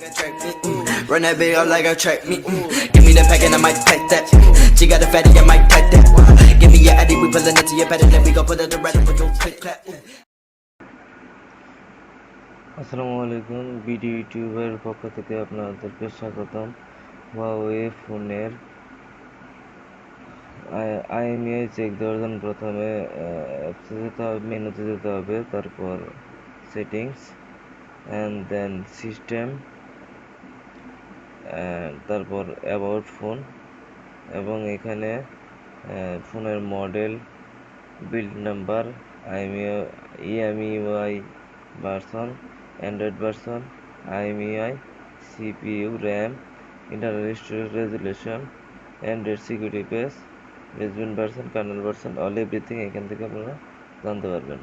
Attract me, run that big up like a track me. Give me the pack and I might pack that. She got a fatty, I might pack that. Give me your addy, we pullin' into your bed and then we gon' put it around with your click clap. আসসালামু আলাইকুম video ইউটিউবের পক্ষ থেকে আপনাদেরকে স্বাগতম। Huawei ফোনের IMEI check দেওয়ার জন্য প্রথমে অ্যাপসে যেতে হবে, মেনুতে যেতে হবে, তারপর সেটিংস অ্যান্ড দেন সিস্টেম, তারপর অ্যাবাউট ফোন, এবং এখানে ফোনের model, build number, IMEI version, Android version, IMEI, CPU, RAM, internal storage resolution, Android security page, basement version, kernel version, all everything এখান থেকে আপনারা জানতে পারবেন।